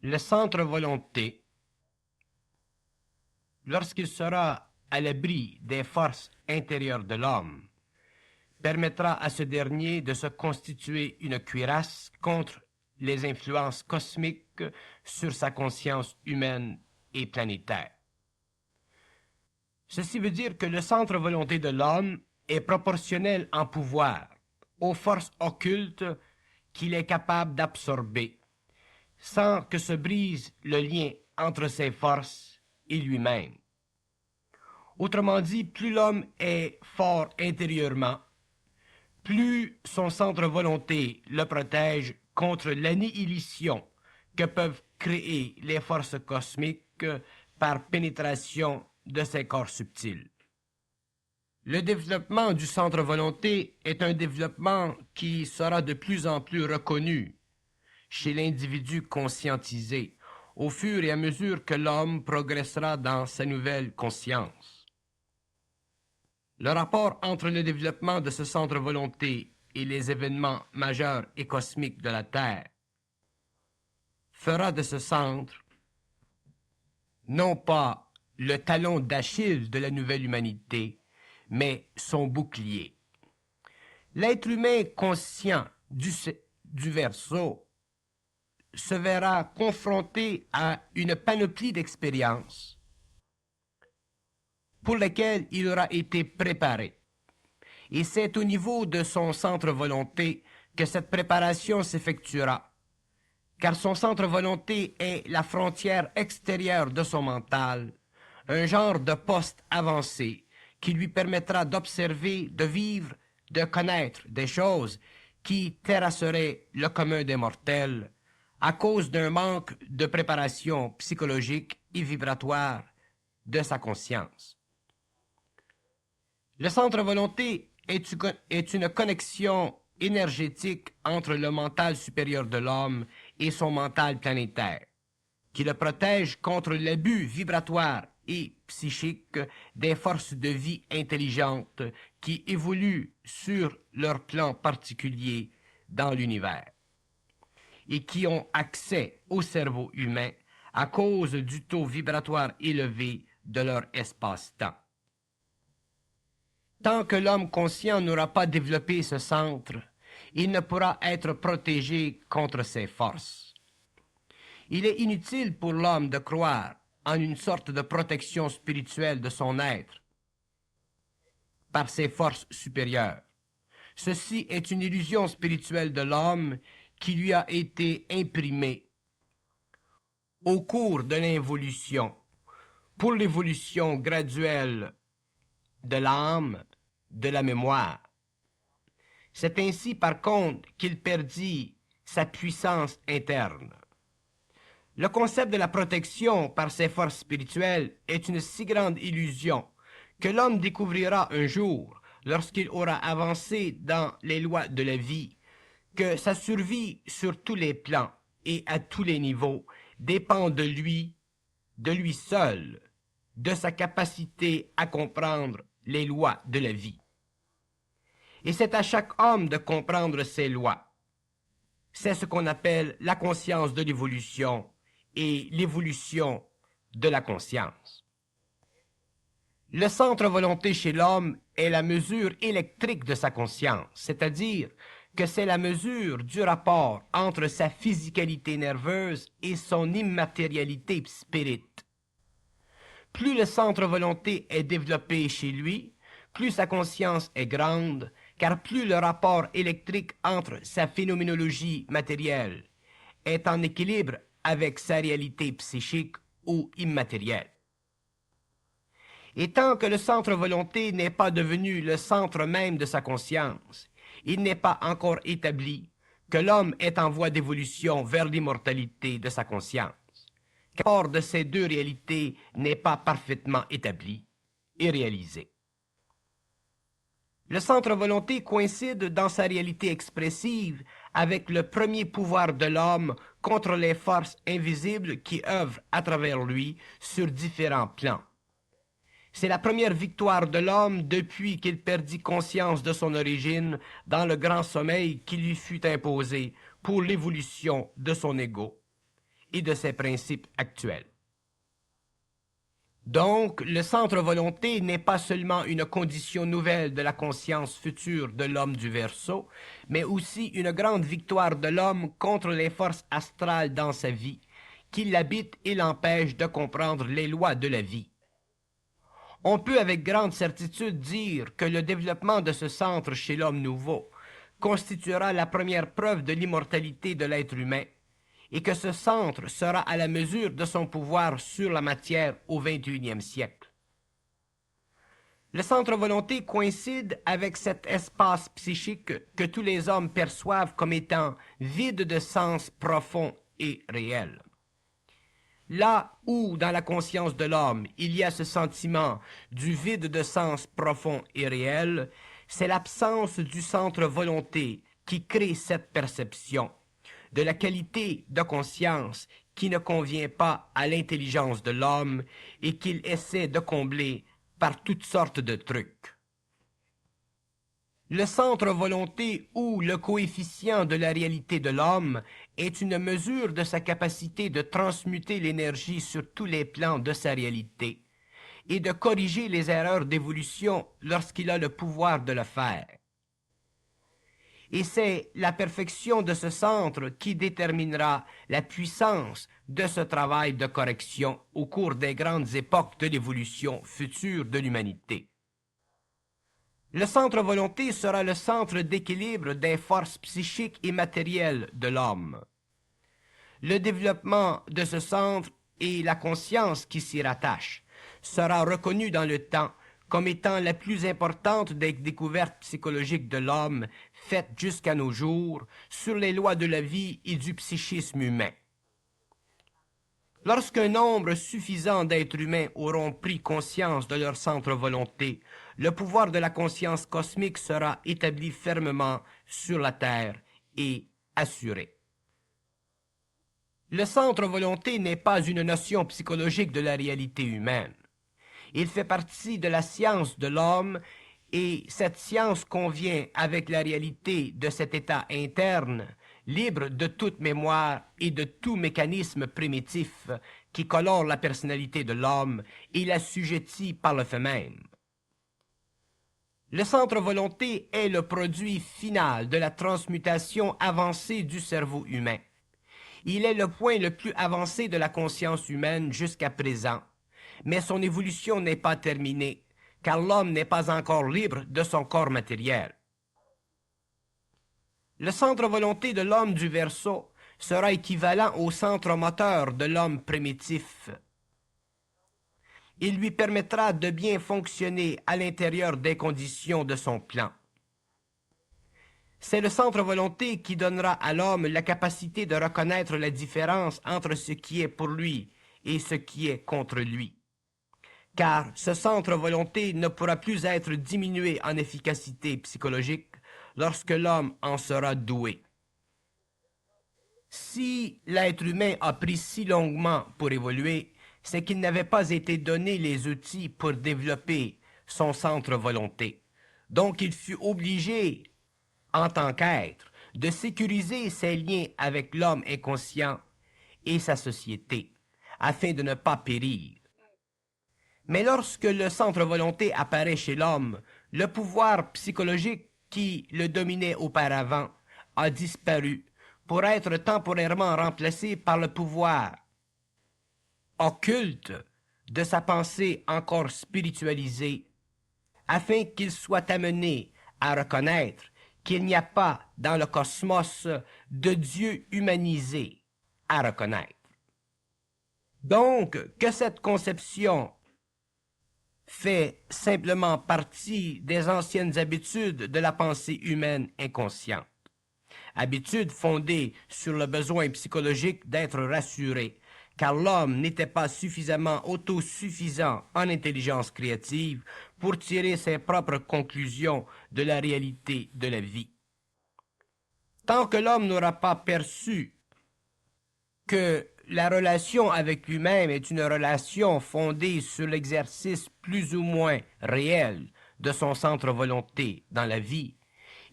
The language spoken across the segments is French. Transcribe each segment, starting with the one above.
Le centre volonté, lorsqu'il sera à l'abri des forces intérieures de l'homme, permettra à ce dernier de se constituer une cuirasse contre les influences cosmiques sur sa conscience humaine et planétaire. Ceci veut dire que le centre volonté de l'homme est proportionnel en pouvoir aux forces occultes qu'il est capable d'absorber, sans que se brise le lien entre ses forces et lui-même. Autrement dit, plus l'homme est fort intérieurement, plus son centre volonté le protège contre l'annihilation que peuvent créer les forces cosmiques par pénétration de ses corps subtils. Le développement du centre volonté est un développement qui sera de plus en plus reconnu chez l'individu conscientisé au fur et à mesure que l'homme progressera dans sa nouvelle conscience. Le rapport entre le développement de ce centre volonté et les événements majeurs et cosmiques de la Terre fera de ce centre non pas le talon d'Achille de la nouvelle humanité, mais son bouclier. L'être humain conscient du Verseau se verra confronté à une panoplie d'expériences pour lesquelles il aura été préparé. Et c'est au niveau de son centre volonté que cette préparation s'effectuera, car son centre volonté est la frontière extérieure de son mental, un genre de poste avancé qui lui permettra d'observer, de vivre, de connaître des choses qui terrasseraient le commun des mortels à cause d'un manque de préparation psychologique et vibratoire de sa conscience. Le centre volonté est une connexion énergétique entre le mental supérieur de l'homme et son mental planétaire, qui le protège contre l'abus vibratoire et psychique des forces de vie intelligentes qui évoluent sur leur plan particulier dans l'univers et qui ont accès au cerveau humain à cause du taux vibratoire élevé de leur espace-temps. Tant que l'homme conscient n'aura pas développé ce centre, il ne pourra être protégé contre ses forces. Il est inutile pour l'homme de croire en une sorte de protection spirituelle de son être par ses forces supérieures. Ceci est une illusion spirituelle de l'homme qui lui a été imprimée au cours de l'involution, pour l'évolution graduelle de l'âme, de la mémoire. C'est ainsi, par contre, qu'il perdit sa puissance interne. Le concept de la protection par ses forces spirituelles est une si grande illusion que l'homme découvrira un jour, lorsqu'il aura avancé dans les lois de la vie, que sa survie sur tous les plans et à tous les niveaux dépend de lui seul, de sa capacité à comprendre les lois de la vie. Et c'est à chaque homme de comprendre ces lois. C'est ce qu'on appelle la conscience de l'évolution et l'évolution de la conscience. Le centre volonté chez l'homme est la mesure électrique de sa conscience, c'est-à-dire que c'est la mesure du rapport entre sa physicalité nerveuse et son immatérialité spirite. Plus le centre volonté est développé chez lui, plus sa conscience est grande, car plus le rapport électrique entre sa phénoménologie matérielle est en équilibre avec sa réalité psychique ou immatérielle. Et tant que le centre volonté n'est pas devenu le centre même de sa conscience, il n'est pas encore établi que l'homme est en voie d'évolution vers l'immortalité de sa conscience. Car de ces deux réalités n'est pas parfaitement établi et réalisé. Le centre volonté coïncide dans sa réalité expressive avec le premier pouvoir de l'homme contre les forces invisibles qui œuvrent à travers lui sur différents plans. C'est la première victoire de l'homme depuis qu'il perdit conscience de son origine dans le grand sommeil qui lui fut imposé pour l'évolution de son ego. et de ses principes actuels. Donc, le centre-volonté n'est pas seulement une condition nouvelle de la conscience future de l'homme du Verseau, mais aussi une grande victoire de l'homme contre les forces astrales dans sa vie, qui l'habitent et l'empêchent de comprendre les lois de la vie. On peut avec grande certitude dire que le développement de ce centre chez l'homme nouveau constituera la première preuve de l'immortalité de l'être humain, et que ce centre sera à la mesure de son pouvoir sur la matière au XXIe siècle. Le centre-volonté coïncide avec cet espace psychique que tous les hommes perçoivent comme étant vide de sens profond et réel. Là où, dans la conscience de l'homme, il y a ce sentiment du vide de sens profond et réel, c'est l'absence du centre-volonté qui crée cette perception de la qualité de conscience qui ne convient pas à l'intelligence de l'homme et qu'il essaie de combler par toutes sortes de trucs. Le centre-volonté ou le coefficient de la réalité de l'homme est une mesure de sa capacité de transmuter l'énergie sur tous les plans de sa réalité et de corriger les erreurs d'évolution lorsqu'il a le pouvoir de le faire. Et c'est la perfection de ce centre qui déterminera la puissance de ce travail de correction au cours des grandes époques de l'évolution future de l'humanité. Le centre-volonté sera le centre d'équilibre des forces psychiques et matérielles de l'homme. Le développement de ce centre et la conscience qui s'y rattache sera reconnu dans le temps comme étant la plus importante des découvertes psychologiques de l'homme faites jusqu'à nos jours sur les lois de la vie et du psychisme humain. Lorsqu'un nombre suffisant d'êtres humains auront pris conscience de leur centre-volonté, le pouvoir de la conscience cosmique sera établi fermement sur la Terre et assuré. Le centre-volonté n'est pas une notion psychologique de la réalité humaine. Il fait partie de la science de l'homme et cette science convient avec la réalité de cet état interne, libre de toute mémoire et de tout mécanisme primitif qui colore la personnalité de l'homme et l'assujettit par le fait même. Le centre-volonté est le produit final de la transmutation avancée du cerveau humain. Il est le point le plus avancé de la conscience humaine jusqu'à présent. Mais son évolution n'est pas terminée, car l'homme n'est pas encore libre de son corps matériel. Le centre-volonté de l'homme du Verseau sera équivalent au centre moteur de l'homme primitif. Il lui permettra de bien fonctionner à l'intérieur des conditions de son plan. C'est le centre-volonté qui donnera à l'homme la capacité de reconnaître la différence entre ce qui est pour lui et ce qui est contre lui. Car ce centre-volonté ne pourra plus être diminué en efficacité psychologique lorsque l'homme en sera doué. Si l'être humain a pris si longuement pour évoluer, c'est qu'il n'avait pas été donné les outils pour développer son centre-volonté. Donc il fut obligé, en tant qu'être, de sécuriser ses liens avec l'homme inconscient et sa société, afin de ne pas périr. Mais lorsque le centre-volonté apparaît chez l'homme, le pouvoir psychologique qui le dominait auparavant a disparu pour être temporairement remplacé par le pouvoir occulte de sa pensée encore spiritualisée, afin qu'il soit amené à reconnaître qu'il n'y a pas dans le cosmos de Dieu humanisé à reconnaître. Donc, que cette conception fait simplement partie des anciennes habitudes de la pensée humaine inconsciente. Habitudes fondées sur le besoin psychologique d'être rassuré, car l'homme n'était pas suffisamment autosuffisant en intelligence créative pour tirer ses propres conclusions de la réalité de la vie. Tant que l'homme n'aura pas perçu que la relation avec lui-même est une relation fondée sur l'exercice plus ou moins réel de son centre-volonté dans la vie,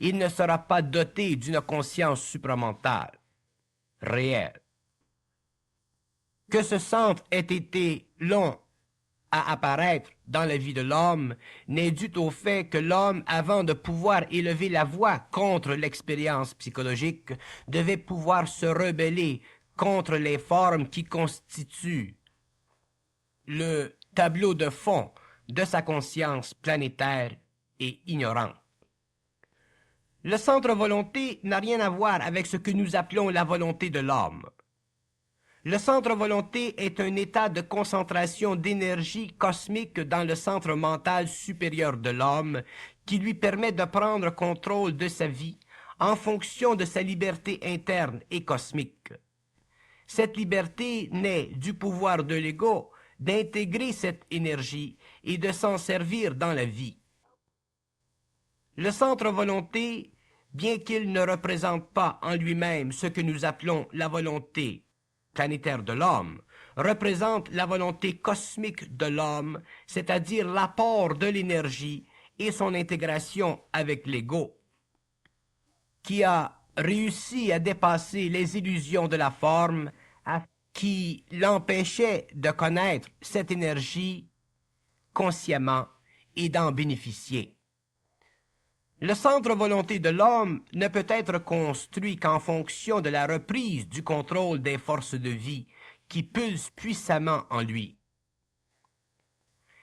il ne sera pas doté d'une conscience supramentale, réelle. Que ce centre ait été long à apparaître dans la vie de l'homme n'est dû au fait que l'homme, avant de pouvoir élever la voix contre l'expérience psychologique, devait pouvoir se rebeller contre les formes qui constituent le tableau de fond de sa conscience planétaire et ignorante. Le centre volonté n'a rien à voir avec ce que nous appelons la volonté de l'homme. Le centre volonté est un état de concentration d'énergie cosmique dans le centre mental supérieur de l'homme qui lui permet de prendre contrôle de sa vie en fonction de sa liberté interne et cosmique. Cette liberté naît du pouvoir de l'ego d'intégrer cette énergie et de s'en servir dans la vie. Le centre volonté, bien qu'il ne représente pas en lui-même ce que nous appelons la volonté planétaire de l'homme, représente la volonté cosmique de l'homme, c'est-à-dire l'apport de l'énergie et son intégration avec l'ego, qui a réussi à dépasser les illusions de la forme qui l'empêchaient de connaître cette énergie consciemment et d'en bénéficier. Le centre volonté de l'homme ne peut être construit qu'en fonction de la reprise du contrôle des forces de vie qui pulsent puissamment en lui.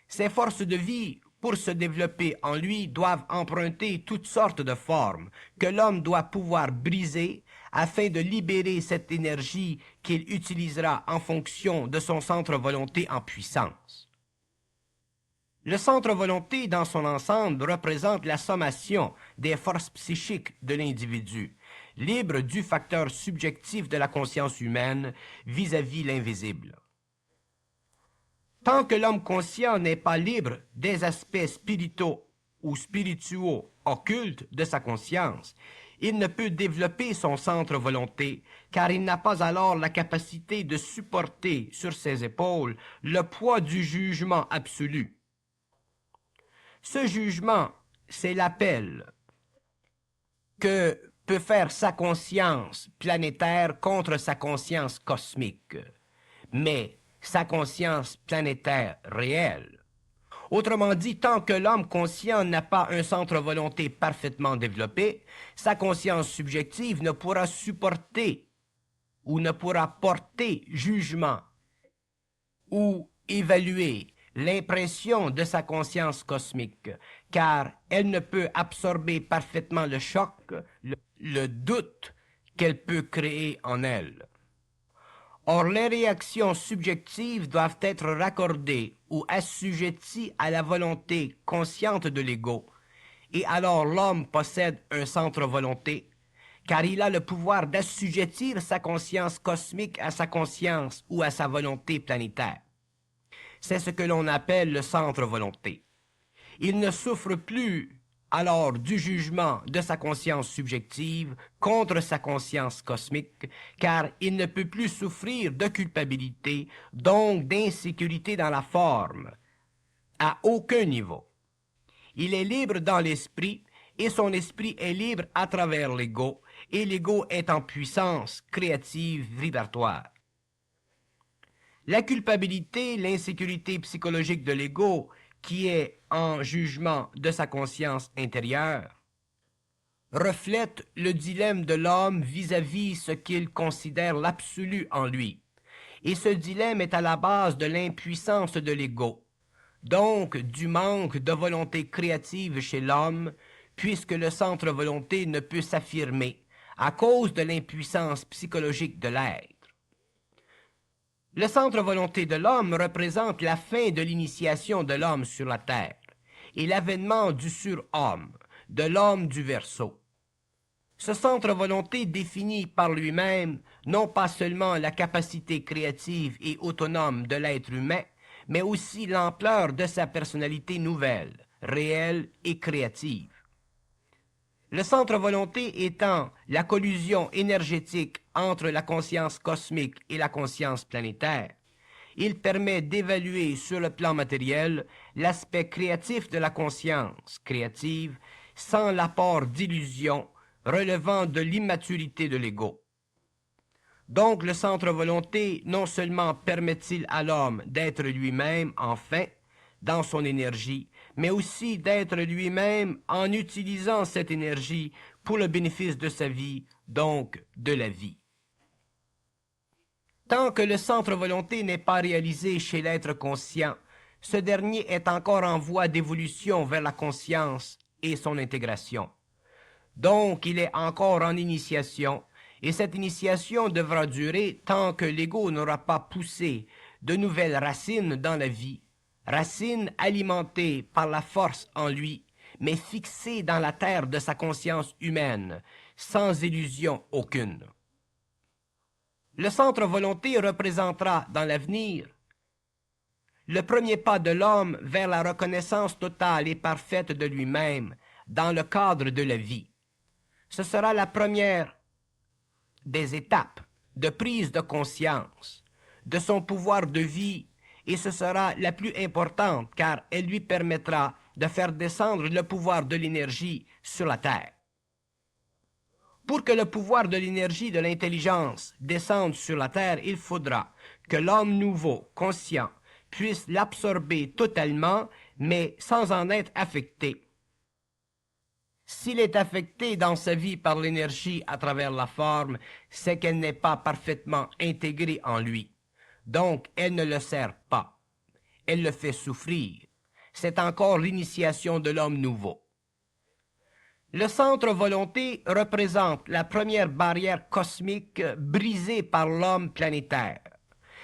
Ces forces de vie, pour se développer en lui, doivent emprunter toutes sortes de formes que l'homme doit pouvoir briser afin de libérer cette énergie qu'il utilisera en fonction de son centre volonté en puissance. Le centre volonté dans son ensemble représente la sommation des forces psychiques de l'individu, libre du facteur subjectif de la conscience humaine vis-à-vis l'invisible. Tant que l'homme conscient n'est pas libre des aspects spirituaux ou spirituaux occultes de sa conscience, il ne peut développer son centre volonté, car il n'a pas alors la capacité de supporter sur ses épaules le poids du jugement absolu. Ce jugement, c'est l'appel que peut faire sa conscience planétaire contre sa conscience cosmique, mais sa conscience planétaire réelle. Autrement dit, tant que l'homme conscient n'a pas un centre volonté parfaitement développé, sa conscience subjective ne pourra supporter ou ne pourra porter jugement ou évaluer l'impression de sa conscience cosmique, car elle ne peut absorber parfaitement le choc, le doute qu'elle peut créer en elle. Or, les réactions subjectives doivent être raccordées ou assujetties à la volonté consciente de l'ego, et alors l'homme possède un centre volonté, car il a le pouvoir d'assujettir sa conscience cosmique à sa conscience ou à sa volonté planétaire. C'est ce que l'on appelle le centre volonté. Il ne souffre plus alors du jugement de sa conscience subjective contre sa conscience cosmique, car il ne peut plus souffrir de culpabilité, donc d'insécurité dans la forme, à aucun niveau. Il est libre dans l'esprit, et son esprit est libre à travers l'ego, et l'ego est en puissance créative vibratoire. La culpabilité, l'insécurité psychologique de l'ego, qui est en jugement de sa conscience intérieure, reflète le dilemme de l'homme vis-à-vis ce qu'il considère l'absolu en lui. Et ce dilemme est à la base de l'impuissance de l'ego, donc du manque de volonté créative chez l'homme, puisque le centre volonté ne peut s'affirmer à cause de l'impuissance psychologique de l'être. Le centre volonté de l'homme représente la fin de l'initiation de l'homme sur la terre et l'avènement du surhomme, de l'homme du Verseau. Ce centre volonté définit par lui-même non pas seulement la capacité créative et autonome de l'être humain, mais aussi l'ampleur de sa personnalité nouvelle, réelle et créative. Le centre volonté étant la collusion énergétique entre la conscience cosmique et la conscience planétaire, il permet d'évaluer sur le plan matériel l'aspect créatif de la conscience créative sans l'apport d'illusions relevant de l'immaturité de l'ego. Donc le centre volonté non seulement permet-il à l'homme d'être lui-même enfin dans son énergie, mais aussi d'être lui-même en utilisant cette énergie pour le bénéfice de sa vie, donc de la vie. Tant que le centre volonté n'est pas réalisé chez l'être conscient, ce dernier est encore en voie d'évolution vers la conscience et son intégration. Donc il est encore en initiation, et cette initiation devra durer tant que l'ego n'aura pas poussé de nouvelles racines dans la vie, racines alimentées par la force en lui, mais fixées dans la terre de sa conscience humaine, sans illusion aucune. Le centre volonté représentera dans l'avenir le premier pas de l'homme vers la reconnaissance totale et parfaite de lui-même dans le cadre de la vie. Ce sera la première des étapes de prise de conscience de son pouvoir de vie et ce sera la plus importante car elle lui permettra de faire descendre le pouvoir de l'énergie sur la terre. Pour que le pouvoir de l'énergie de l'intelligence descende sur la terre, il faudra que l'homme nouveau, conscient, puisse l'absorber totalement, mais sans en être affecté. S'il est affecté dans sa vie par l'énergie à travers la forme, c'est qu'elle n'est pas parfaitement intégrée en lui. Donc, elle ne le sert pas. Elle le fait souffrir. C'est encore l'initiation de l'homme nouveau. Le centre volonté représente la première barrière cosmique brisée par l'homme planétaire.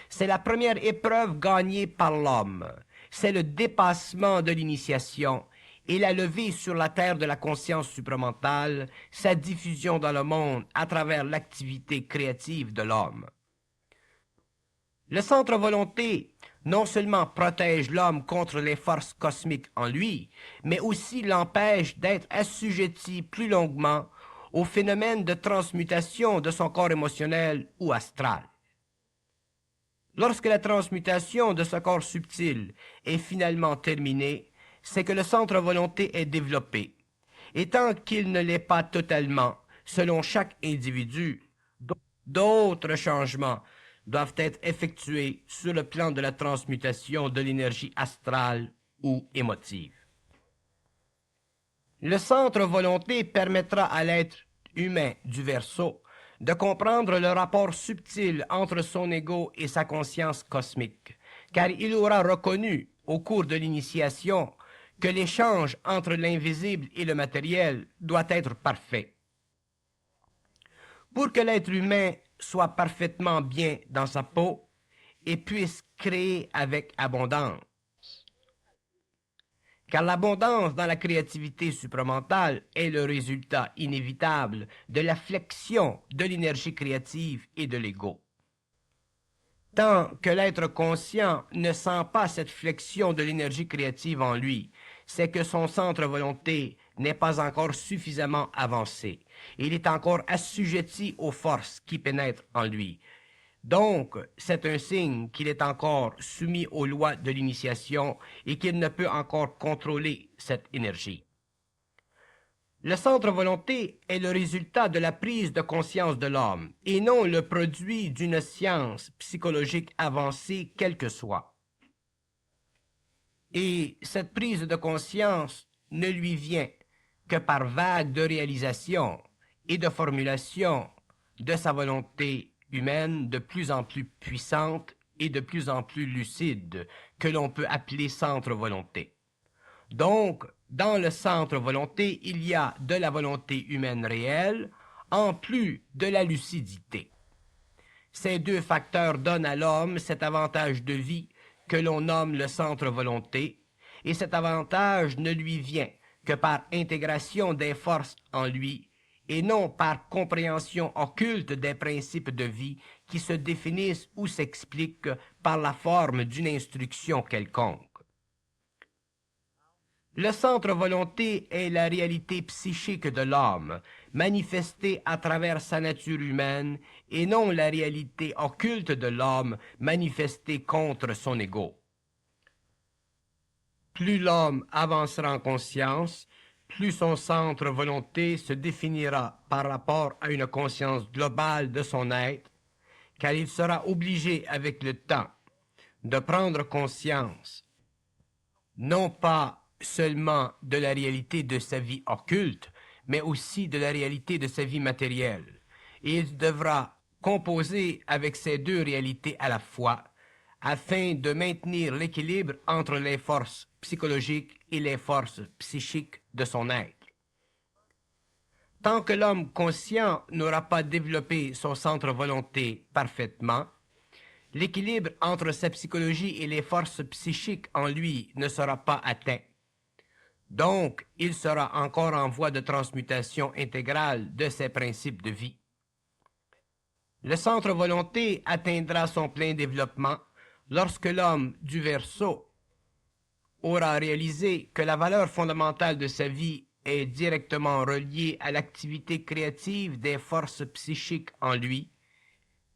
C'est la première épreuve gagnée par l'homme. C'est le dépassement de l'initiation et la levée sur la terre de la conscience supramentale, sa diffusion dans le monde à travers l'activité créative de l'homme. Le centre volonté non seulement protège l'homme contre les forces cosmiques en lui, mais aussi l'empêche d'être assujetti plus longuement au phénomène de transmutation de son corps émotionnel ou astral. Lorsque la transmutation de ce corps subtil est finalement terminée, c'est que le centre volonté est développé. Et tant qu'il ne l'est pas totalement, selon chaque individu, d'autres changements doivent être effectués sur le plan de la transmutation de l'énergie astrale ou émotive. Le centre volonté permettra à l'être humain du Verseau de comprendre le rapport subtil entre son ego et sa conscience cosmique, car il aura reconnu, au cours de l'initiation, que l'échange entre l'invisible et le matériel doit être parfait. Pour que l'être humain soit parfaitement bien dans sa peau et puisse créer avec abondance. Car l'abondance dans la créativité supramentale est le résultat inévitable de la flexion de l'énergie créative et de l'ego. Tant que l'être conscient ne sent pas cette flexion de l'énergie créative en lui, c'est que son centre volonté n'est pas encore suffisamment avancé. Il est encore assujetti aux forces qui pénètrent en lui. Donc, c'est un signe qu'il est encore soumis aux lois de l'initiation et qu'il ne peut encore contrôler cette énergie. Le centre volonté est le résultat de la prise de conscience de l'homme et non le produit d'une science psychologique avancée quelle que soit. Et cette prise de conscience ne lui vient que par vagues de réalisation et de formulation de sa volonté humaine de plus en plus puissante et de plus en plus lucide que l'on peut appeler centre volonté. Donc, dans le centre volonté, il y a de la volonté humaine réelle, en plus de la lucidité. Ces deux facteurs donnent à l'homme cet avantage de vie que l'on nomme le centre volonté, et cet avantage ne lui vient que par intégration des forces en lui, et non par compréhension occulte des principes de vie qui se définissent ou s'expliquent par la forme d'une instruction quelconque. Le centre volonté est la réalité psychique de l'homme, manifestée à travers sa nature humaine, et non la réalité occulte de l'homme, manifestée contre son ego. Plus l'homme avancera en conscience, plus son centre volonté se définira par rapport à une conscience globale de son être, car il sera obligé avec le temps de prendre conscience non pas seulement de la réalité de sa vie occulte, mais aussi de la réalité de sa vie matérielle. Et il devra composer avec ces deux réalités à la fois, afin de maintenir l'équilibre entre les forces psychologiques et les forces psychiques de son être. Tant que l'homme conscient n'aura pas développé son centre volonté parfaitement, l'équilibre entre sa psychologie et les forces psychiques en lui ne sera pas atteint. Donc, il sera encore en voie de transmutation intégrale de ses principes de vie. Le centre volonté atteindra son plein développement lorsque l'homme du Verseau aura réalisé que la valeur fondamentale de sa vie est directement reliée à l'activité créative des forces psychiques en lui,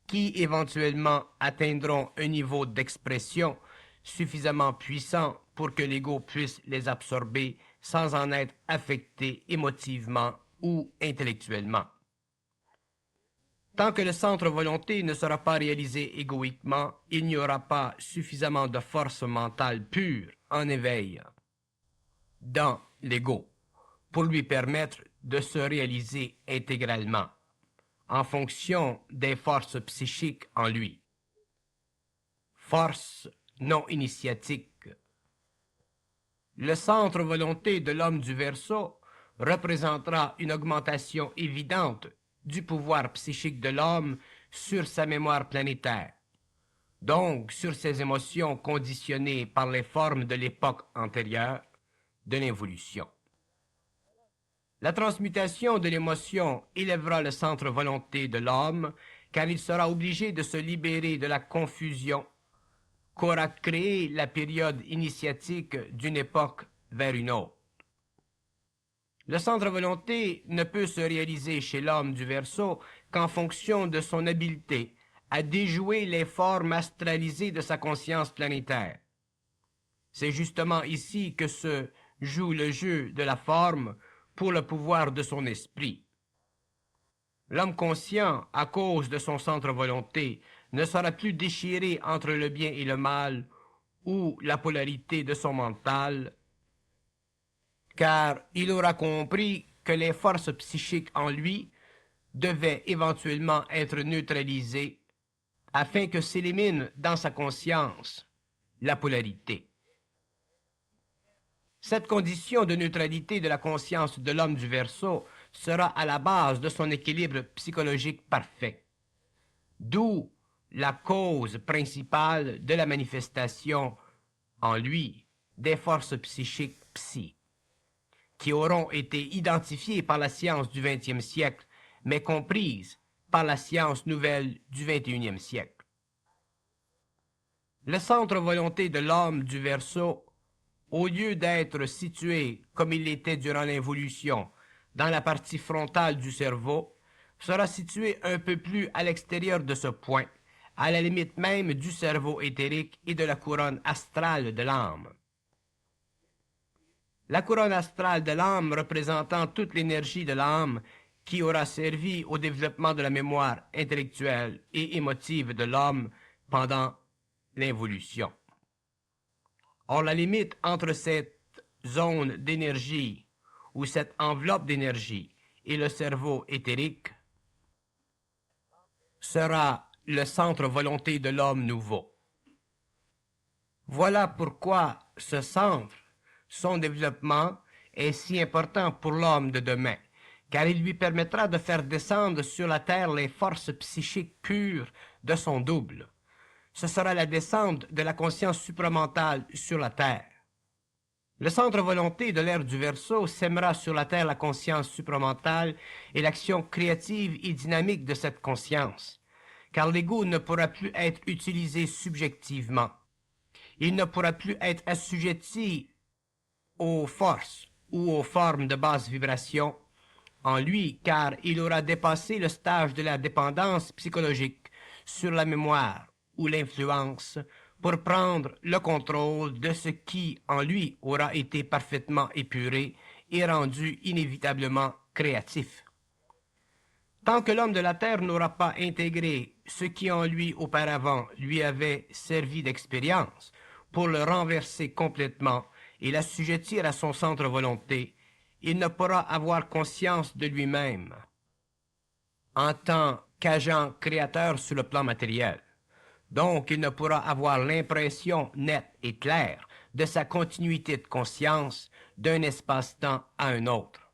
qui éventuellement atteindront un niveau d'expression suffisamment puissant pour que l'ego puisse les absorber sans en être affecté émotivement ou intellectuellement. Tant que le centre volonté ne sera pas réalisé égoïquement, il n'y aura pas suffisamment de force mentale pure en éveil dans l'ego pour lui permettre de se réaliser intégralement en fonction des forces psychiques en lui. Force non initiatique. Le centre volonté de l'homme du Verseau représentera une augmentation évidente du pouvoir psychique de l'homme sur sa mémoire planétaire, donc sur ses émotions conditionnées par les formes de l'époque antérieure de l'involution. La transmutation de l'émotion élèvera le centre volonté de l'homme, car il sera obligé de se libérer de la confusion qu'aura créée la période initiatique d'une époque vers une autre. Le centre volonté ne peut se réaliser chez l'homme du Verseau qu'en fonction de son habileté à déjouer les formes astralisées de sa conscience planétaire. C'est justement ici que se joue le jeu de la forme pour le pouvoir de son esprit. L'homme conscient, à cause de son centre volonté, ne sera plus déchiré entre le bien et le mal ou la polarité de son mental, car il aura compris que les forces psychiques en lui devaient éventuellement être neutralisées afin que s'élimine dans sa conscience la polarité. Cette condition de neutralité de la conscience de l'homme du Verseau sera à la base de son équilibre psychologique parfait, d'où la cause principale de la manifestation en lui des forces psychiques psy, qui auront été identifiées par la science du XXe siècle, mais comprises par la science nouvelle du XXIe siècle. Le centre volonté de l'homme du Verseau, au lieu d'être situé, comme il l'était durant l'involution, dans la partie frontale du cerveau, sera situé un peu plus à l'extérieur de ce point, à la limite même du cerveau éthérique et de la couronne astrale de l'âme. La couronne astrale de l'âme représentant toute l'énergie de l'âme qui aura servi au développement de la mémoire intellectuelle et émotive de l'homme pendant l'involution. Or, la limite entre cette zone d'énergie ou cette enveloppe d'énergie et le cerveau éthérique sera le centre volonté de l'homme nouveau. Voilà pourquoi ce centre, son développement, est si important pour l'homme de demain, car il lui permettra de faire descendre sur la terre les forces psychiques pures de son double. Ce sera la descente de la conscience supramentale sur la terre. Le centre volonté de l'ère du Verseau sèmera sur la terre la conscience supramentale et l'action créative et dynamique de cette conscience, car l'ego ne pourra plus être utilisé subjectivement. Il ne pourra plus être assujetti aux forces ou aux formes de basse vibration en lui, car il aura dépassé le stage de la dépendance psychologique sur la mémoire ou l'influence pour prendre le contrôle de ce qui, en lui, aura été parfaitement épuré et rendu inévitablement créatif. Tant que l'homme de la Terre n'aura pas intégré ce qui en lui auparavant lui avait servi d'expérience pour le renverser complètement et l'assujettir à son centre volonté, il ne pourra avoir conscience de lui-même en tant qu'agent créateur sur le plan matériel. Donc, il ne pourra avoir l'impression nette et claire de sa continuité de conscience d'un espace-temps à un autre.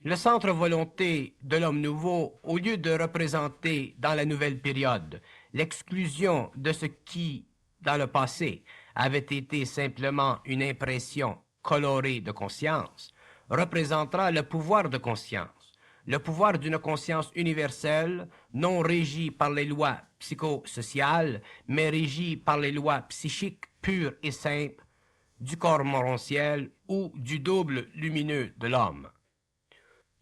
Le centre volonté de l'homme nouveau, au lieu de représenter dans la nouvelle période l'exclusion de ce qui, dans le passé, avait été simplement une impression colorée de conscience, représentera le pouvoir de conscience, le pouvoir d'une conscience universelle, non régie par les lois psychosociales, mais régie par les lois psychiques pures et simples du corps morontiel ou du double lumineux de l'homme.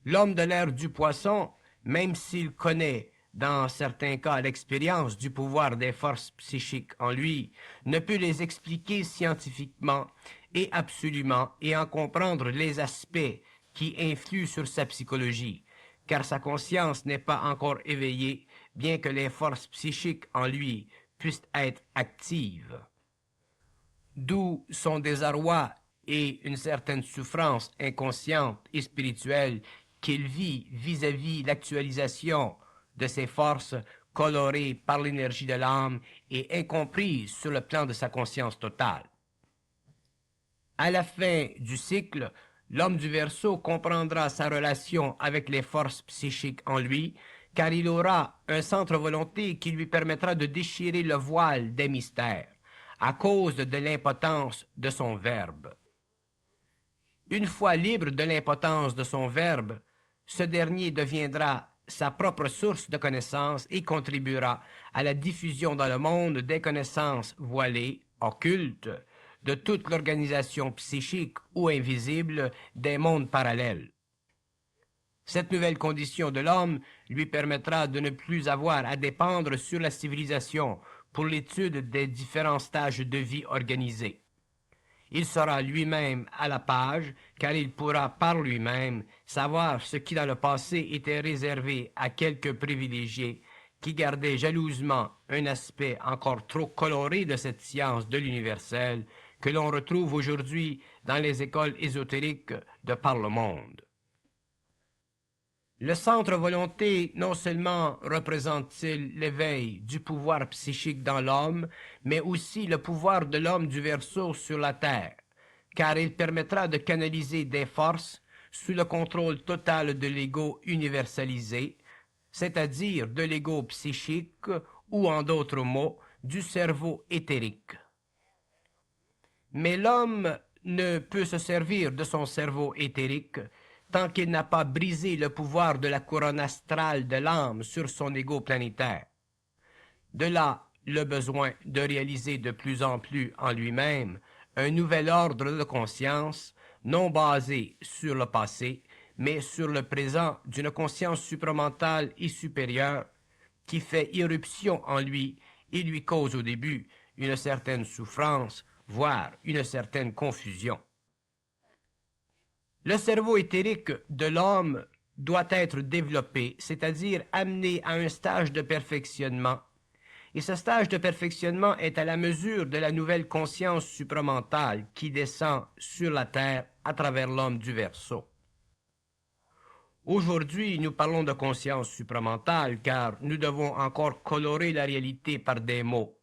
L'homme de l'ère du poisson, même s'il connaît dans certains cas l'expérience du pouvoir des forces psychiques en lui, ne peut les expliquer scientifiquement et absolument et en comprendre les aspects qui influent sur sa psychologie, car sa conscience n'est pas encore éveillée, bien que les forces psychiques en lui puissent être actives. D'où son désarroi et une certaine souffrance inconsciente et spirituelle qu'il vit vis-à-vis l'actualisation de ses forces colorées par l'énergie de l'âme et incomprises sur le plan de sa conscience totale. À la fin du cycle, l'homme du Verseau comprendra sa relation avec les forces psychiques en lui, car il aura un centre volonté qui lui permettra de déchirer le voile des mystères, à cause de l'impotence de son verbe. Une fois libre de l'impotence de son verbe, ce dernier deviendra sa propre source de connaissances et contribuera à la diffusion dans le monde des connaissances voilées, occultes, de toute l'organisation psychique ou invisible des mondes parallèles. Cette nouvelle condition de l'homme lui permettra de ne plus avoir à dépendre sur la civilisation pour l'étude des différents stages de vie organisés. Il sera lui-même à la page, car il pourra par lui-même savoir ce qui dans le passé était réservé à quelques privilégiés qui gardaient jalousement un aspect encore trop coloré de cette science de l'universel que l'on retrouve aujourd'hui dans les écoles ésotériques de par le monde. Le centre volonté non seulement représente-t-il l'éveil du pouvoir psychique dans l'homme, mais aussi le pouvoir de l'homme du Verseau sur la terre, car il permettra de canaliser des forces sous le contrôle total de l'ego universalisé, c'est-à-dire de l'ego psychique ou en d'autres mots, du cerveau éthérique. Mais l'homme ne peut se servir de son cerveau éthérique tant qu'il n'a pas brisé le pouvoir de la couronne astrale de l'âme sur son ego planétaire. De là, le besoin de réaliser de plus en plus en lui-même un nouvel ordre de conscience, non basé sur le passé, mais sur le présent d'une conscience supramentale et supérieure qui fait irruption en lui et lui cause au début une certaine souffrance, voire une certaine confusion. Le cerveau éthérique de l'homme doit être développé, c'est-à-dire amené à un stage de perfectionnement. Et ce stage de perfectionnement est à la mesure de la nouvelle conscience supramentale qui descend sur la terre à travers l'homme du Verseau. Aujourd'hui, nous parlons de conscience supramentale car nous devons encore colorer la réalité par des mots,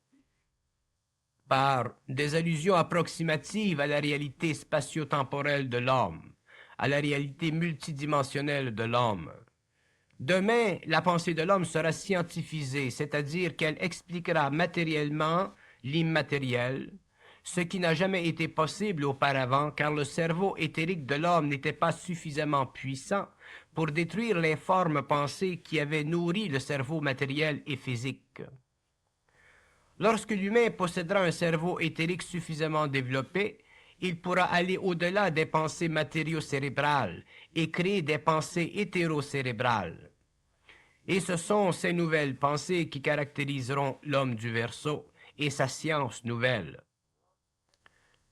par des allusions approximatives à la réalité spatio-temporelle de l'homme, à la réalité multidimensionnelle de l'homme. Demain, la pensée de l'homme sera scientifisée, c'est-à-dire qu'elle expliquera matériellement l'immatériel, ce qui n'a jamais été possible auparavant car le cerveau éthérique de l'homme n'était pas suffisamment puissant pour détruire les formes pensées qui avaient nourri le cerveau matériel et physique. Lorsque l'humain possédera un cerveau éthérique suffisamment développé, il pourra aller au-delà des pensées matériaux-cérébrales et créer des pensées hétérocérébrales. Et ce sont ces nouvelles pensées qui caractériseront l'homme du Verseau et sa science nouvelle.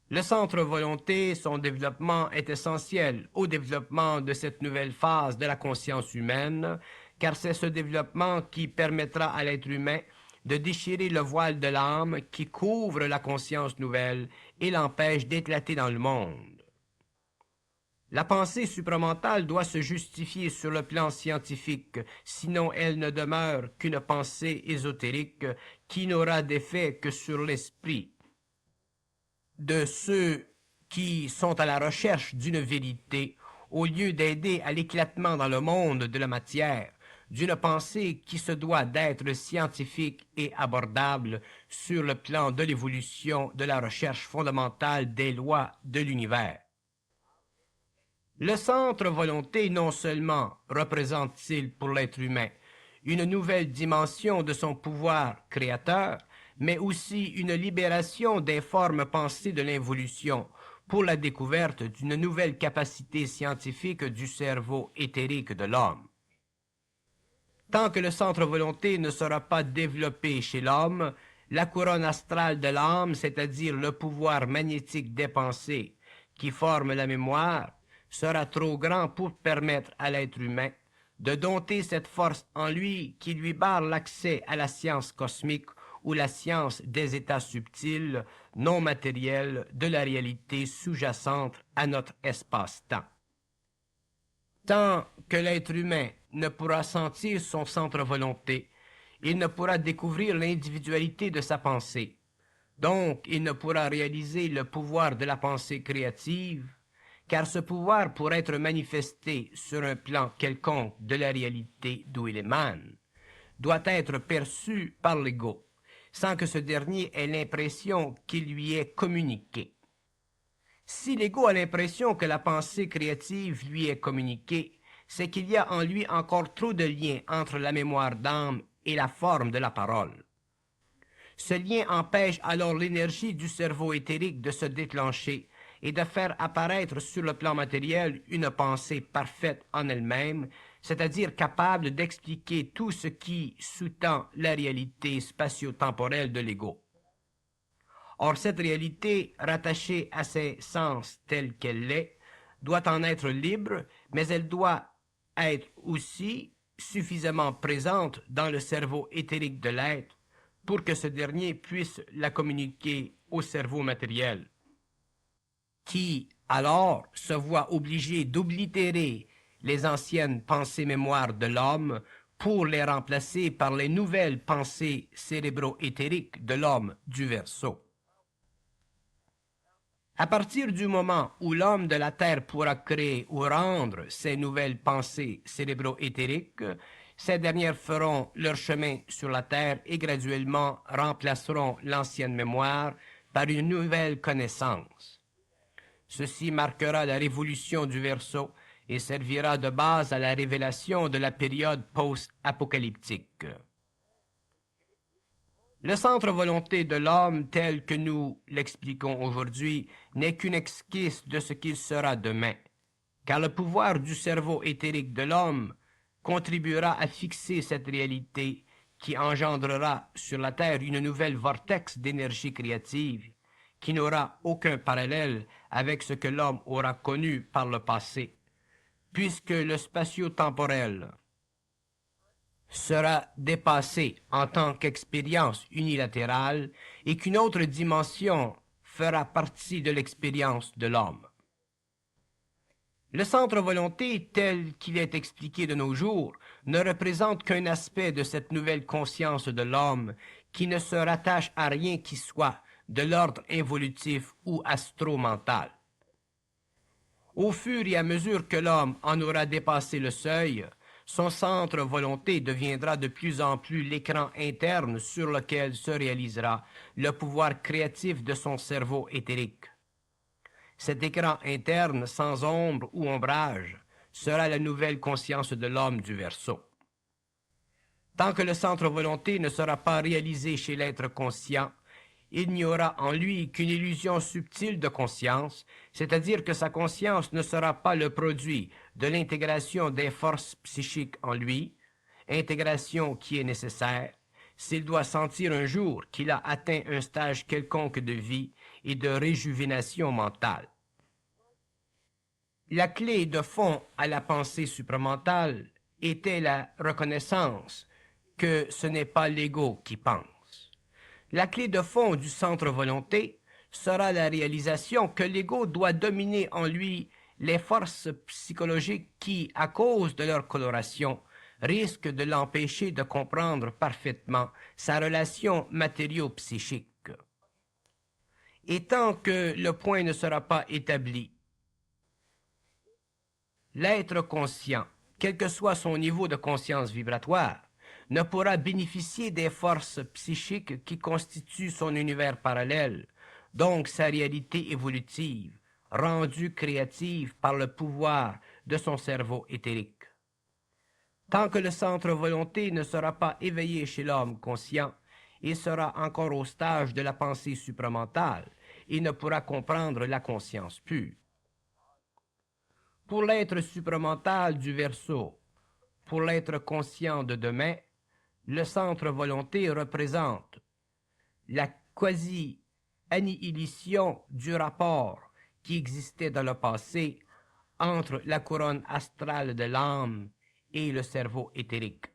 Le centre volonté, son développement est essentiel au développement de cette nouvelle phase de la conscience humaine, car c'est ce développement qui permettra à l'être humain de déchirer le voile de l'âme qui couvre la conscience nouvelle et l'empêche d'éclater dans le monde. La pensée supramentale doit se justifier sur le plan scientifique, sinon elle ne demeure qu'une pensée ésotérique qui n'aura d'effet que sur l'esprit de ceux qui sont à la recherche d'une vérité, au lieu d'aider à l'éclatement dans le monde de la matière, d'une pensée qui se doit d'être scientifique et abordable sur le plan de l'évolution de la recherche fondamentale des lois de l'univers. Le centre volonté non seulement représente-t-il pour l'être humain une nouvelle dimension de son pouvoir créateur, mais aussi une libération des formes pensées de l'involution pour la découverte d'une nouvelle capacité scientifique du cerveau éthérique de l'homme. Tant que le centre volonté ne sera pas développé chez l'homme, la couronne astrale de l'âme, c'est-à-dire le pouvoir magnétique des pensées qui forme la mémoire, sera trop grand pour permettre à l'être humain de dompter cette force en lui qui lui barre l'accès à la science cosmique ou la science des états subtils, non matériels de la réalité sous-jacente à notre espace-temps. Tant que l'être humain ne pourra sentir son centre volonté, il ne pourra découvrir l'individualité de sa pensée. Donc, il ne pourra réaliser le pouvoir de la pensée créative, car ce pouvoir, pour être manifesté sur un plan quelconque de la réalité d'où il émane, doit être perçu par l'ego, sans que ce dernier ait l'impression qu'il lui est communiqué. Si l'ego a l'impression que la pensée créative lui est communiquée, c'est qu'il y a en lui encore trop de liens entre la mémoire d'âme et la forme de la parole. Ce lien empêche alors l'énergie du cerveau éthérique de se déclencher et de faire apparaître sur le plan matériel une pensée parfaite en elle-même, c'est-à-dire capable d'expliquer tout ce qui sous-tend la réalité spatio-temporelle de l'ego. Or, cette réalité, rattachée à ses sens telle qu'elle l'est, doit en être libre, mais elle doit être aussi suffisamment présente dans le cerveau éthérique de l'être pour que ce dernier puisse la communiquer au cerveau matériel, qui, alors, se voit obligé d'oblitérer les anciennes pensées-mémoires de l'homme pour les remplacer par les nouvelles pensées cérébro-éthériques de l'homme du Verseau. À partir du moment où l'homme de la Terre pourra créer ou rendre ces nouvelles pensées cérébro-éthériques, ces dernières feront leur chemin sur la Terre et graduellement remplaceront l'ancienne mémoire par une nouvelle connaissance. Ceci marquera la révolution du Verseau et servira de base à la révélation de la période post-apocalyptique. Le centre volonté de l'homme tel que nous l'expliquons aujourd'hui n'est qu'une esquisse de ce qu'il sera demain, car le pouvoir du cerveau éthérique de l'homme contribuera à fixer cette réalité qui engendrera sur la Terre une nouvelle vortex d'énergie créative qui n'aura aucun parallèle avec ce que l'homme aura connu par le passé, puisque le spatio-temporel sera dépassé en tant qu'expérience unilatérale et qu'une autre dimension fera partie de l'expérience de l'homme. Le centre volonté, tel qu'il est expliqué de nos jours, ne représente qu'un aspect de cette nouvelle conscience de l'homme qui ne se rattache à rien qui soit de l'ordre involutif ou astro-mental. Au fur et à mesure que l'homme en aura dépassé le seuil, son centre volonté deviendra de plus en plus l'écran interne sur lequel se réalisera le pouvoir créatif de son cerveau éthérique. Cet écran interne, sans ombre ou ombrage, sera la nouvelle conscience de l'homme du Verseau. Tant que le centre volonté ne sera pas réalisé chez l'être conscient, il n'y aura en lui qu'une illusion subtile de conscience, c'est-à-dire que sa conscience ne sera pas le produit de l'intégration des forces psychiques en lui, intégration qui est nécessaire, s'il doit sentir un jour qu'il a atteint un stage quelconque de vie et de réjuvénation mentale. La clé de fond à la pensée supramentale était la reconnaissance que ce n'est pas l'ego qui pense. La clé de fond du centre volonté sera la réalisation que l'ego doit dominer en lui les forces psychologiques qui, à cause de leur coloration, risquent de l'empêcher de comprendre parfaitement sa relation matériau-psychique. Et tant que le point ne sera pas établi, l'être conscient, quel que soit son niveau de conscience vibratoire, ne pourra bénéficier des forces psychiques qui constituent son univers parallèle, donc sa réalité évolutive, rendue créative par le pouvoir de son cerveau éthérique. Tant que le centre volonté ne sera pas éveillé chez l'homme conscient, il sera encore au stage de la pensée supramentale et ne pourra comprendre la conscience pure. Pour l'être supramental du Verseau, pour l'être conscient de demain, le centre volonté représente la quasi-annihilation du rapport qui existait dans le passé entre la couronne astrale de l'âme et le cerveau éthérique.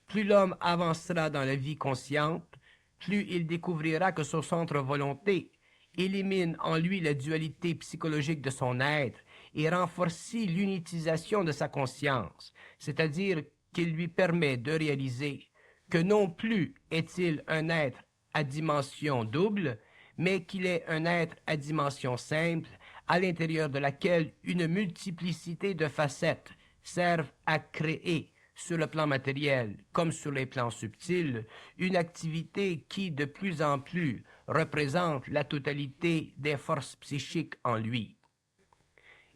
Plus l'homme avancera dans la vie consciente, plus il découvrira que son centre volonté élimine en lui la dualité psychologique de son être et renforce l'unitisation de sa conscience, c'est-à-dire qu'il lui permet de réaliser que non plus est-il un être à dimension double, mais qu'il est un être à dimension simple, à l'intérieur de laquelle une multiplicité de facettes servent à créer, sur le plan matériel comme sur les plans subtils, une activité qui de plus en plus représente la totalité des forces psychiques en lui.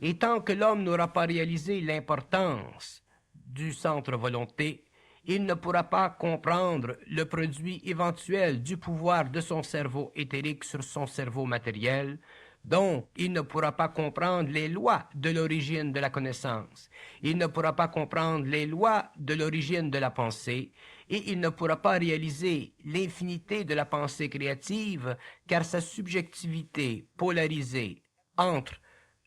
Et tant que l'homme n'aura pas réalisé l'importance du centre volonté, il ne pourra pas comprendre le produit éventuel du pouvoir de son cerveau éthérique sur son cerveau matériel, donc il ne pourra pas comprendre les lois de l'origine de la connaissance, il ne pourra pas comprendre les lois de l'origine de la pensée, et il ne pourra pas réaliser l'infinité de la pensée créative, car sa subjectivité polarisée entre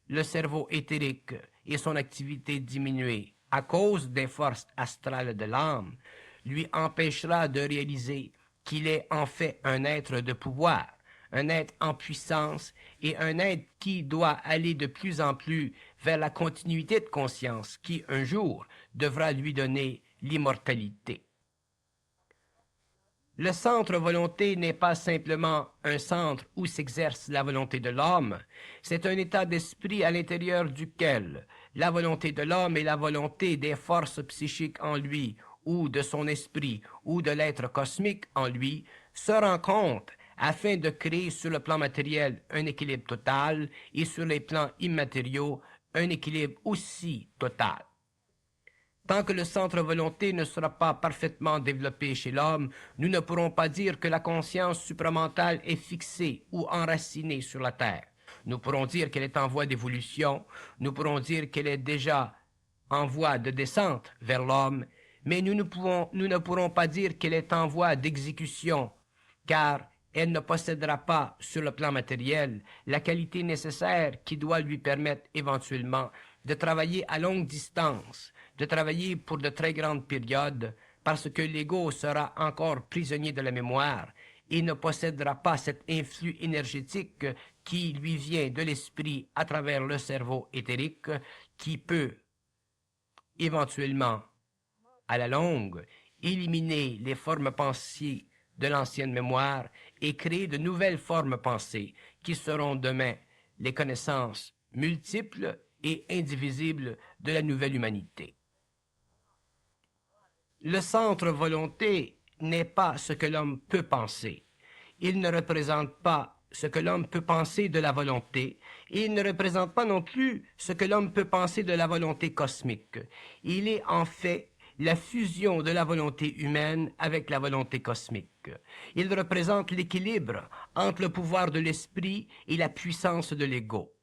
le cerveau éthérique et son activité diminuée à cause des forces astrales de l'âme lui empêchera de réaliser qu'il est en fait un être de pouvoir, un être en puissance et un être qui doit aller de plus en plus vers la continuité de conscience qui, un jour, devra lui donner l'immortalité. Le centre volonté n'est pas simplement un centre où s'exerce la volonté de l'homme, c'est un état d'esprit à l'intérieur duquel la volonté de l'homme et la volonté des forces psychiques en lui, ou de son esprit, ou de l'être cosmique en lui, se rencontrent afin de créer sur le plan matériel un équilibre total et sur les plans immatériaux un équilibre aussi total. Tant que le centre volonté ne sera pas parfaitement développé chez l'homme, nous ne pourrons pas dire que la conscience supramentale est fixée ou enracinée sur la Terre. Nous pourrons dire qu'elle est en voie d'évolution, nous pourrons dire qu'elle est déjà en voie de descente vers l'homme, mais nous ne pourrons pas dire qu'elle est en voie d'exécution, car elle ne possédera pas, sur le plan matériel, la qualité nécessaire qui doit lui permettre éventuellement de travailler à longue distance, de travailler pour de très grandes périodes, parce que l'ego sera encore prisonnier de la mémoire et ne possédera pas cet influx énergétique qui lui vient de l'esprit à travers le cerveau éthérique, qui peut éventuellement, à la longue, éliminer les formes pensées de l'ancienne mémoire et créer de nouvelles formes pensées qui seront demain les connaissances multiples et indivisibles de la nouvelle humanité. Le centre volonté n'est pas ce que l'homme peut penser. Il ne représente pas ce que l'homme peut penser de la volonté, et il ne représente pas non plus ce que l'homme peut penser de la volonté cosmique. Il est en fait la fusion de la volonté humaine avec la volonté cosmique. Il représente l'équilibre entre le pouvoir de l'esprit et la puissance de l'ego.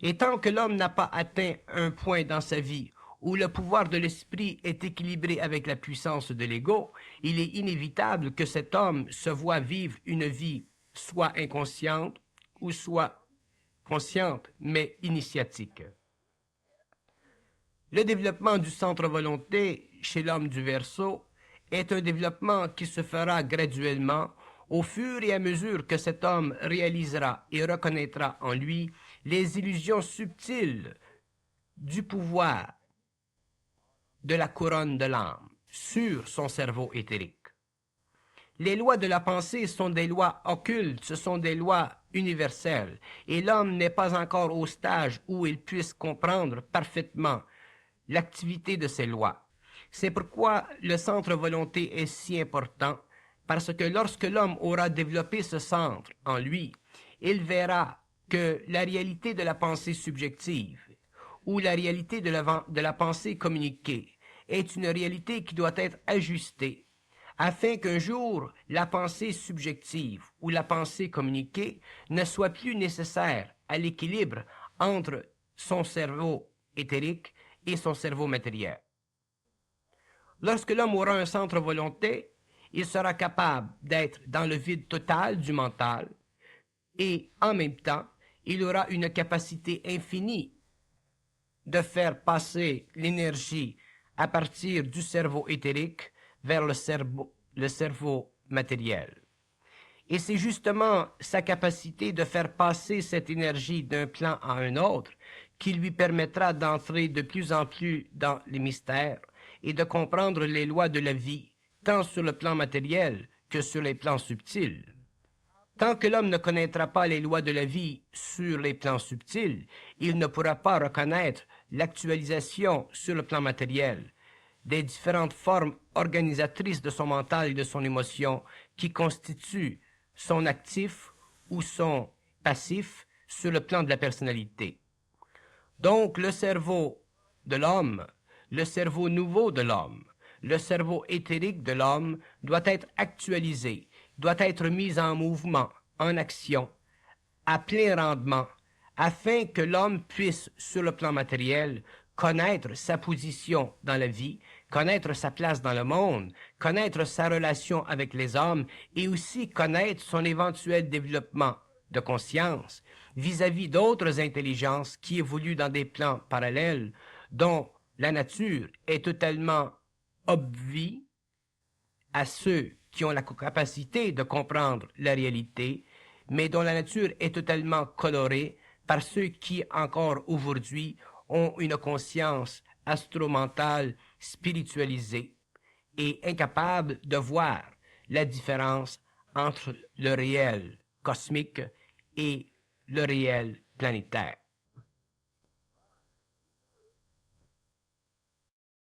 Et tant que l'homme n'a pas atteint un point dans sa vie où le pouvoir de l'esprit est équilibré avec la puissance de l'ego, il est inévitable que cet homme se voie vivre une vie soit inconsciente ou soit consciente, mais initiatique. Le développement du centre-volonté chez l'homme du Verseau est un développement qui se fera graduellement au fur et à mesure que cet homme réalisera et reconnaîtra en lui les illusions subtiles du pouvoir de la couronne de l'âme sur son cerveau éthérique. Les lois de la pensée sont des lois occultes, ce sont des lois universelles, et l'homme n'est pas encore au stage où il puisse comprendre parfaitement l'activité de ces lois. C'est pourquoi le centre volonté est si important, parce que lorsque l'homme aura développé ce centre en lui, il verra que la réalité de la pensée subjective ou la réalité de la pensée communiquée est une réalité qui doit être ajustée afin qu'un jour la pensée subjective ou la pensée communiquée ne soit plus nécessaire à l'équilibre entre son cerveau éthérique et son cerveau matériel. Lorsque l'homme aura un centre volonté, il sera capable d'être dans le vide total du mental et en même temps, il aura une capacité infinie de faire passer l'énergie à partir du cerveau éthérique vers le cerveau matériel. Et c'est justement sa capacité de faire passer cette énergie d'un plan à un autre qui lui permettra d'entrer de plus en plus dans les mystères et de comprendre les lois de la vie, tant sur le plan matériel que sur les plans subtils. Tant que l'homme ne connaîtra pas les lois de la vie sur les plans subtils, il ne pourra pas reconnaître l'actualisation sur le plan matériel des différentes formes organisatrices de son mental et de son émotion qui constituent son actif ou son passif sur le plan de la personnalité. Donc le cerveau de l'homme, le cerveau nouveau de l'homme, le cerveau éthérique de l'homme doit être actualisé, doit être mis en mouvement, en action, à plein rendement, afin que l'homme puisse, sur le plan matériel, connaître sa position dans la vie, connaître sa place dans le monde, connaître sa relation avec les hommes et aussi connaître son éventuel développement de conscience vis-à-vis d'autres intelligences qui évoluent dans des plans parallèles dont la nature est totalement obvie à ceux qui ont la capacité de comprendre la réalité, mais dont la nature est totalement colorée par ceux qui, encore aujourd'hui, ont une conscience astromentale spiritualisée et incapable de voir la différence entre le réel cosmique et le réel planétaire.